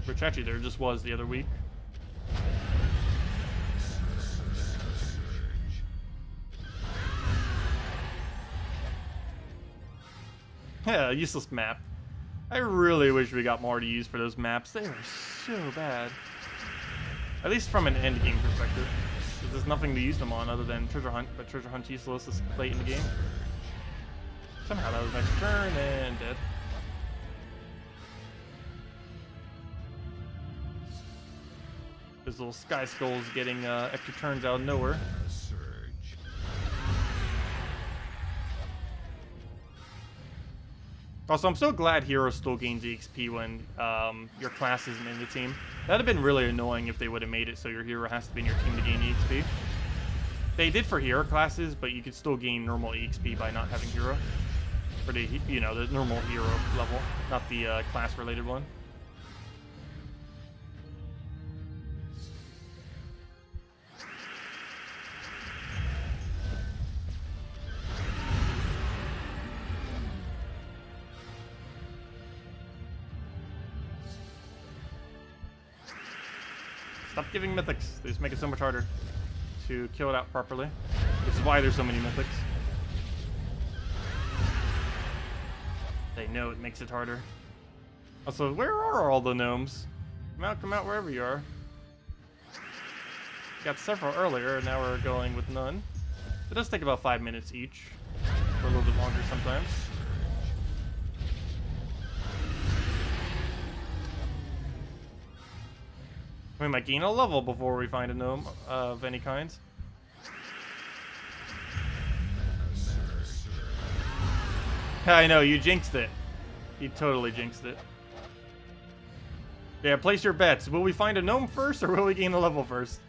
Which actually there just was the other week. Yeah, useless map. I really wish we got more to use for those maps. They are so bad. At least from an end game perspective. There's nothing to use them on other than treasure hunt, but treasure hunt's useless this late in the game. Somehow that was next turn and dead. Those little sky skulls getting extra turns out of nowhere. Also, I'm so glad Hero still gains EXP when your class isn't in the team. That'd have been really annoying if they would have made it so your hero has to be in your team to gain EXP. They did for hero classes, but you could still gain normal EXP by not having hero. For the, you know, the normal hero level, not the class-related one. Stop giving mythics. They just make it so much harder to kill it out properly. Which is why there's so many mythics. They know it makes it harder. Also, where are all the gnomes? Come out wherever you are. Got several earlier, and now we're going with none. It does take about 5 minutes each. Or a little bit longer sometimes. We might gain a level before we find a gnome of any kind. I know, you jinxed it. You totally jinxed it. Yeah, place your bets. Will we find a gnome first, or will we gain a level first?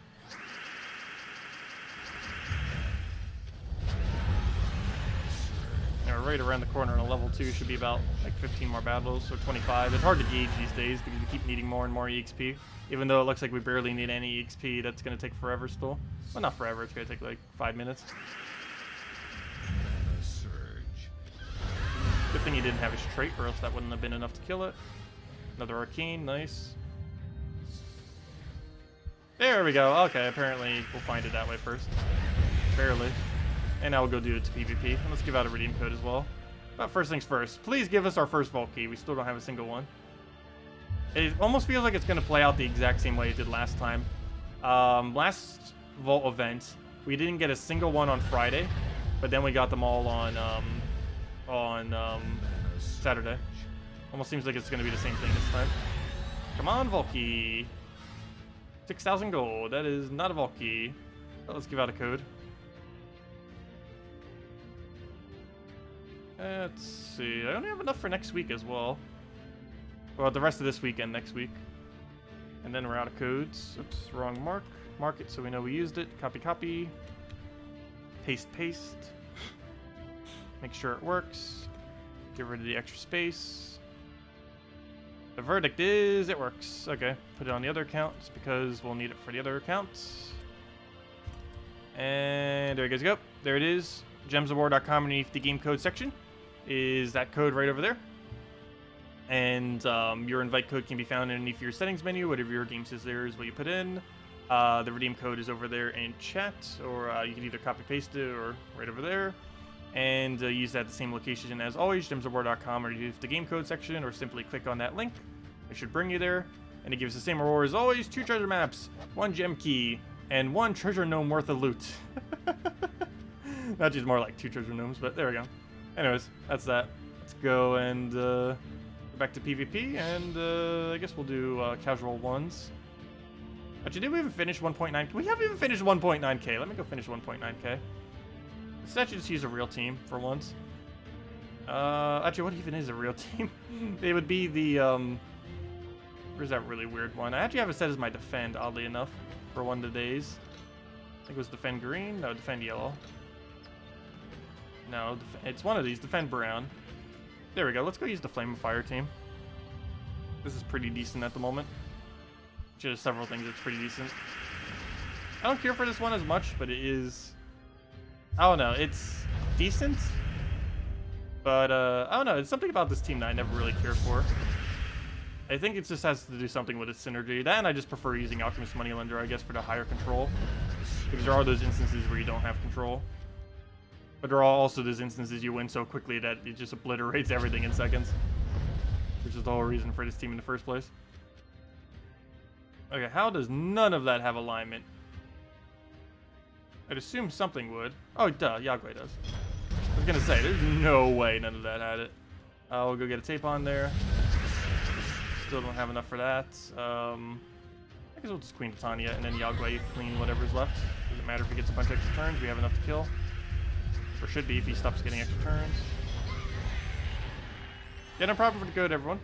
Yeah, we're right around the corner on a level 2 should be about like 15 more battles, or 25. It's hard to gauge these days because we keep needing more and more EXP. Even though it looks like we barely need any EXP, that's going to take forever still. Well, not forever, it's going to take like 5 minutes. Good thing he didn't have his trait, or else that wouldn't have been enough to kill it. Another arcane, nice. There we go. Okay, apparently we'll find it that way first. Barely. And now we'll go do it to PvP. And let's give out a redeem code as well. But first things first, please give us our first vault key. We still don't have a single one. It almost feels like it's going to play out the exact same way it did last time. Last vault event, we didn't get a single one on Friday, but then we got them all on Saturday. Almost seems like it's going to be the same thing this time. Come on, vault key. 6,000 gold. That is not a vault key. But let's give out a code. Let's see. I only have enough for next week as well. Well, the rest of this weekend next week. And then we're out of codes. Oops, wrong mark. Mark it so we know we used it. Copy, copy. Paste, paste. Make sure it works. Get rid of the extra space. The verdict is it works. Okay, put it on the other account just because we'll need it for the other accounts. And there you guys go. There it is. gemsofwar.com underneath the game code section is that code right over there. And your invite code can be found underneath your settings menu. Whatever your game says there is what you put in. The redeem code is over there in chat, or you can either copy paste it or right over there. And use that at the same location as always, gemsofwar.com underneath the game code section, or simply click on that link. It should bring you there. And it gives the same reward as always: 2 treasure maps, 1 gem key, and 1 treasure gnome worth of loot. Not just more like 2 treasure gnomes, but there we go. Anyways, that's that. Let's go and go back to PvP, and I guess we'll do casual ones. Actually, did we even finish 1.9? We haven't even finished 1.9k. Let me go finish 1.9k. Let's actually just use a real team for once. Actually, what even is a real team? It would be the, where's that really weird one? I actually have it set as my defend, oddly enough, for one of the days. I think it was defend green? No, defend yellow. No, it's one of these, defend brown. There we go, let's go use the Flame of Fire team. This is pretty decent at the moment. Just several things that's pretty decent. I don't care for this one as much, but it is... I don't know, it's decent, but I don't know, it's something about this team that I never really cared for. I think it just has to do something with its synergy. That, and I just prefer using Alchemist Moneylender, I guess, for the higher control. Because there are those instances where you don't have control. But there are also those instances you win so quickly that it just obliterates everything in seconds. Which is the whole reason for this team in the first place. Okay, how does none of that have alignment? I'd assume something would. Oh, duh, Yagway does. I was gonna say, there's no way none of that had it. We'll go get a tape on there. Still don't have enough for that. I guess we'll just Queen Titania and then Yagway clean whatever's left. Doesn't matter if he gets a bunch of extra turns, we have enough to kill. Or should be if he stops getting extra turns. Yeah, no problem for the code, everyone.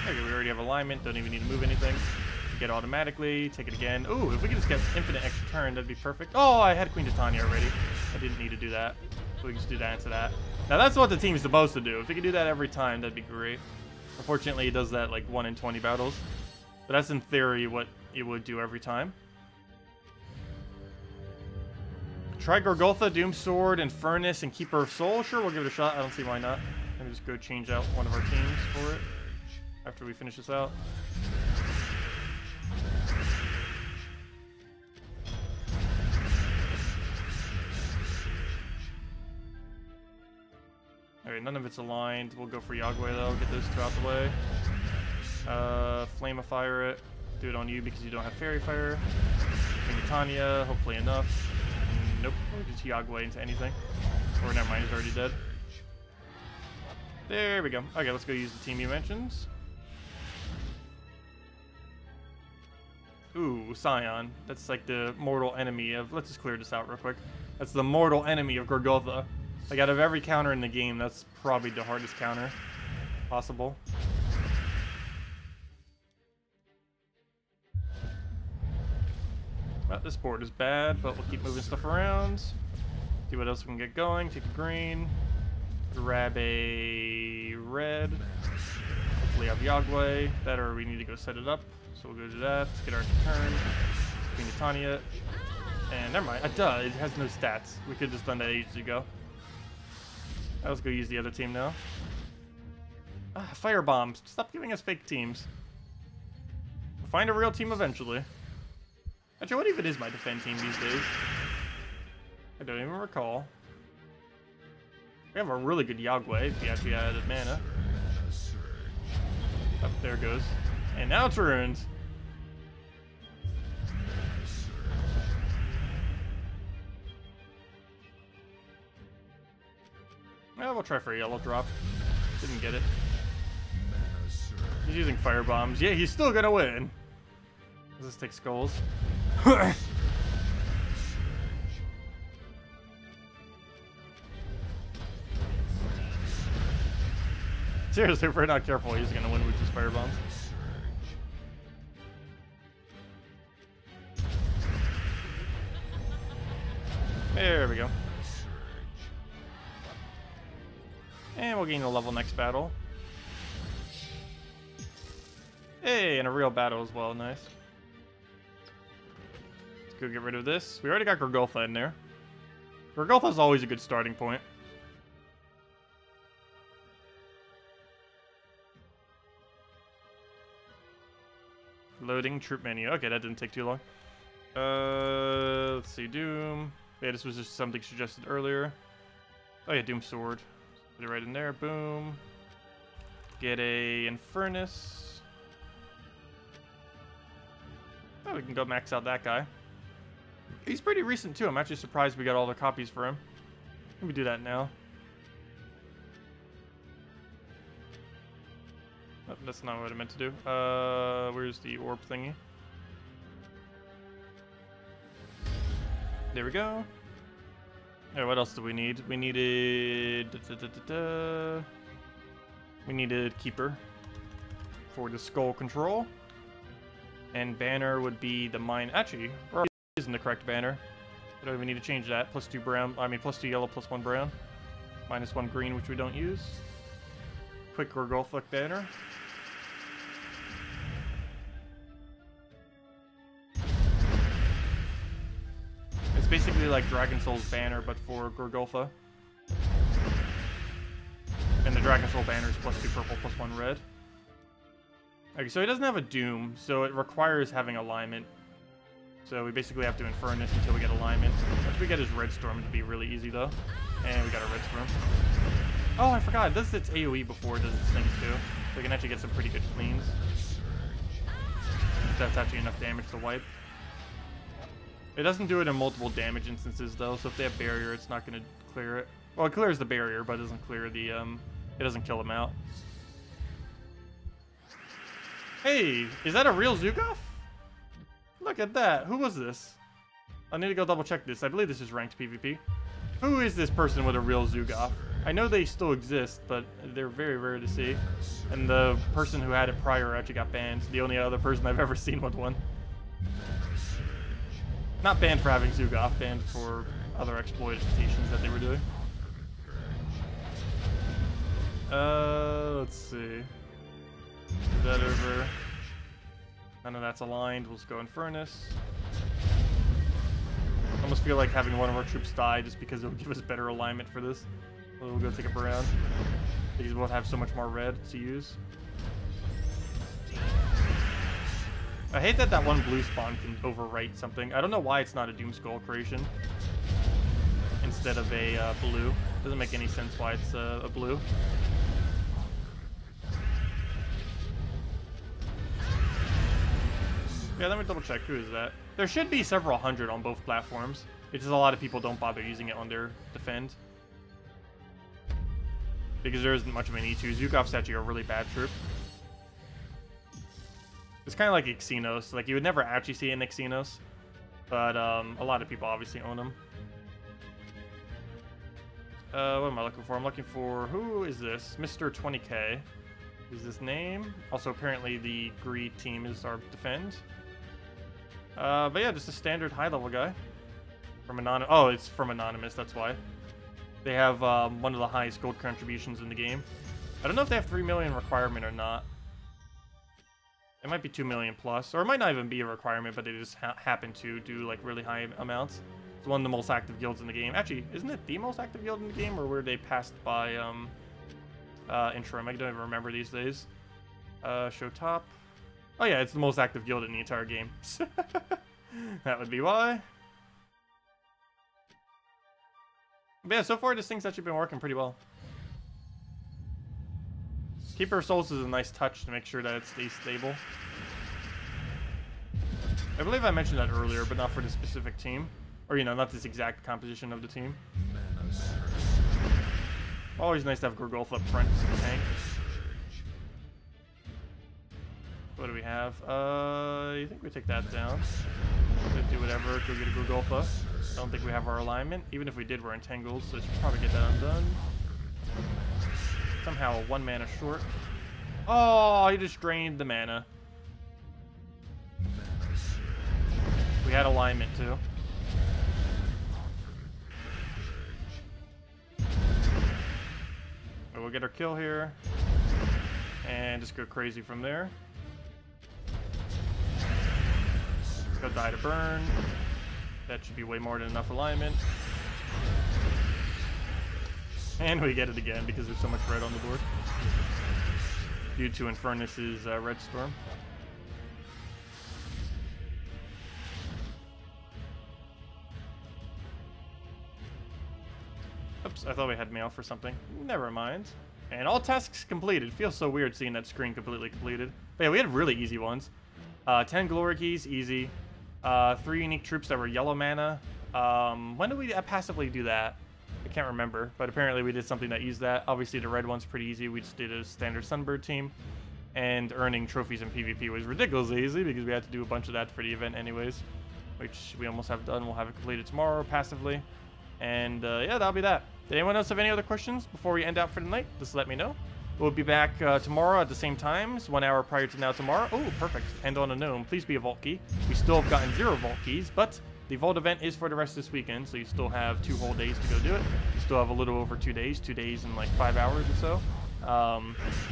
Okay, we already have alignment, don't even need to move anything. Get automatically, take it again. Ooh, if we could just get infinite extra turn, that'd be perfect. Oh, I had Queen Titania already. I didn't need to do that. So we can just do that into that. Now that's what the team's supposed to do. If we could do that every time, that'd be great. Unfortunately, it does that like 1 in 20 battles. But that's in theory what it would do every time. Try Gorgotha, Doom Sword, and Furnace, and Keeper of Soul. Sure, we'll give it a shot. I don't see why not. Let me just go change out one of our teams for it after we finish this out. Alright, none of it's aligned. We'll go for Yagway though, get those 2 out the way. Flame of Fire it. Do it on you because you don't have Fairy Fire. Queen Titania, hopefully enough. Nope, we'll just Yagway into anything. Or never mind, he's already dead. There we go. Okay, let's go use the team you mentioned. Ooh, Scion. That's like the mortal enemy of... Let's just clear this out real quick. That's the mortal enemy of Gorgotha. Like, out of every counter in the game, that's probably the hardest counter possible. Well, this board is bad, but we'll keep moving stuff around. See what else we can get going. Take a green. Grab a red. Hopefully have Yagway. That or we need to go set it up. So we'll go do that. Let's get our turn. Queen Titania. And never mind. Duh, it has no stats. We could have just done that ages ago. Let's go use the other team now. Fire bombs. Stop giving us fake teams. We'll find a real team eventually. Actually, what even is my defend team these days? I don't even recall. We have a really good Yagway if you actually added mana. Oh, there it goes. And now it's ruined. Well, we'll try for a yellow drop. Didn't get it. He's using fire bombs. Yeah, he's still gonna win. Does this take skulls? Seriously, if we're not careful, he's gonna win with his fire bombs. There we go. And we'll gain a level next battle. Hey, and a real battle as well. Nice. Let's go get rid of this. We already got Gorgolfa in there. Gorgolfa is always a good starting point. Loading troop menu. Okay, that didn't take too long. Let's see. Doom. Yeah, this was just something suggested earlier. Oh yeah, Doom Sword. Put it right in there. Boom. Get a Infernus. Oh, we can go max out that guy. He's pretty recent too. I'm actually surprised we got all the copies for him. Let me do that now. Oh, that's not what I meant to do. Where's the orb thingy? There we go. Alright, what else do we need? We needed... We needed Keeper for the skull control. And banner would be the mine. Actually, we're using the correct banner. We don't even need to change that. +2 brown. I mean, +2 yellow, +1 brown. -1 green, which we don't use. Quick Gorgolfa banner. It's basically like Dragon Soul's banner, but for Gorgolfa. And the Dragon Soul banner is +2 purple, +1 red. Okay, so he doesn't have a Doom, so it requires having alignment. So we basically have to Infernus until we get alignment. Once we get his Red Storm, it'll be really easy though. And we got a Red Storm. Oh, I forgot. It does its AoE before it does its things too. So we can actually get some pretty good cleans. If that's actually enough damage to wipe. It doesn't do it in multiple damage instances though, so if they have barrier, it's not going to clear it. Well, it clears the barrier, but it doesn't clear the, it doesn't kill him out. Hey, is that a real Zugoff? Look at that. Who was this? I need to go double check this. I believe this is ranked PvP. Who is this person with a real Zugoff? I know they still exist, but they're very rare to see. And the person who had it prior actually got banned. The only other person I've ever seen with one. Not banned for having Zugoff, banned for other exploitations that they were doing. Let's see. Is that over? None of that's aligned. We'll just go Infernus. I almost feel like having one of our troops die just because it will give us better alignment for this. We'll go take a around. These both have so much more red to use. I hate that one blue spawn can overwrite something. I don't know why it's not a Doom Skull creation instead of a blue. Doesn't make any sense why it's a blue. Yeah, let me double check. Who is that? There should be several hundred on both platforms. It's just a lot of people don't bother using it on their defend. Because there isn't much of an E2. Zugoff's actually a really bad troop. It's kind of like Xenos. Like, you would never actually see an Xenos. But a lot of people obviously own them. What am I looking for? I'm looking for... Who is this? Mr. 20K. Is this name? Also, apparently the Greed team is our defend. But yeah, just a standard high-level guy. From Anonymous. Oh, it's from Anonymous, that's why. They have one of the highest gold contributions in the game. I don't know if they have 3 million requirement or not. It might be 2 million plus, or it might not even be a requirement, but they just happen to do like really high amounts. It's one of the most active guilds in the game. Actually, isn't it the most active guild in the game, or were they passed by Interim? I don't even remember these days. Show top. Oh yeah, it's the most active guild in the entire game. That would be why. But yeah, so far this thing's actually been working pretty well. Keeper of Souls is a nice touch to make sure that it stays stable. I believe I mentioned that earlier, but not for the specific team. Or, you know, not this exact composition of the team. Always nice to have Gurgulf up front as a tank. What do we have? I think we take that down. Could do whatever, go get a Gurgulfa. Don't think we have our alignment. Even if we did, we're entangled, so we should probably get that undone. Somehow 1 mana short. Oh, he just drained the mana. We had alignment too. But we'll get our kill here. And just go crazy from there. Let's go die to burn. That should be way more than enough alignment. And we get it again because there's so much red on the board. Due to Infernus's Red Storm. Oops, I thought we had mail for something. Never mind. And all tasks completed. Feels so weird seeing that screen completely completed. But yeah, we had really easy ones. 10 glory keys, easy. 3 unique troops that were yellow mana. When did we passively do that? I can't remember, but apparently we did something that used that. Obviously the red one's pretty easy. We just did a standard Sunbird team. And earning trophies in PvP was ridiculously easy because we had to do a bunch of that for the event anyways. Which we almost have done. We'll have it completed tomorrow passively. And yeah, that'll be that. Did anyone else have any other questions before we end out for the night? Just let me know. We'll be back tomorrow at the same times, 1 hour prior to now tomorrow. Oh, perfect. End on a gnome. Please be a vault key. We still have gotten 0 vault keys, but the vault event is for the rest of this weekend, so you still have 2 whole days to go do it. You still have a little over 2 days, 2 days and like 5 hours or so.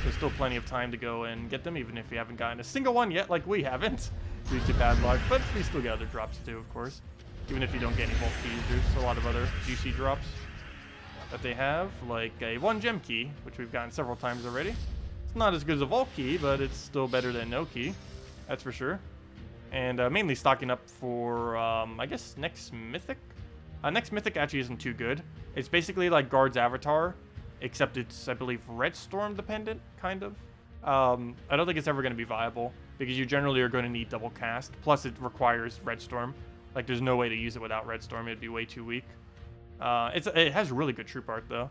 There's still plenty of time to go and get them, even if you haven't gotten a single one yet, like we haven't, due to bad luck. But we still get other drops too, of course. Even if you don't get any vault keys, there's a lot of other juicy drops that they have, like a 1 gem key, which we've gotten several times already. It's not as good as a vault key, but it's still better than no key, that's for sure. And mainly stocking up for, I guess, next Mythic? Next Mythic actually isn't too good. It's basically like Guard's Avatar, except it's, I believe, Red Storm dependent, kind of. I don't think it's ever going to be viable, because you generally are going to need double cast, plus it requires Red Storm. Like, there's no way to use it without Red Storm, it'd be way too weak. It has really good troop art, though.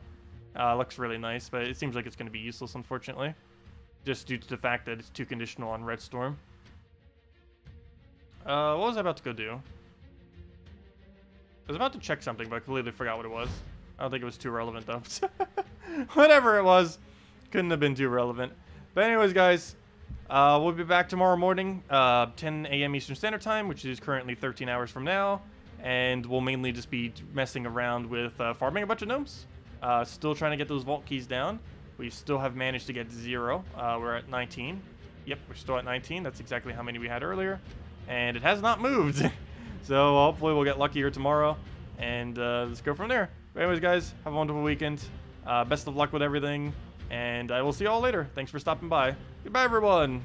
Looks really nice, but it seems like it's going to be useless, unfortunately. Just due to the fact that it's too conditional on Red Storm. What was I about to go do? I was about to check something, but I completely forgot what it was. I don't think it was too relevant, though. Whatever it was, couldn't have been too relevant. But anyways, guys, we'll be back tomorrow morning, 10 a.m. Eastern Standard Time, which is currently 13 hours from now. And we'll mainly just be messing around with farming a bunch of gnomes. Still trying to get those vault keys down. We still have managed to get 0. We're at 19. Yep, we're still at 19. That's exactly how many we had earlier. And it has not moved. So hopefully we'll get luckier tomorrow. And let's go from there. But anyways, guys, have a wonderful weekend. Best of luck with everything. And I will see you all later. Thanks for stopping by. Goodbye, everyone.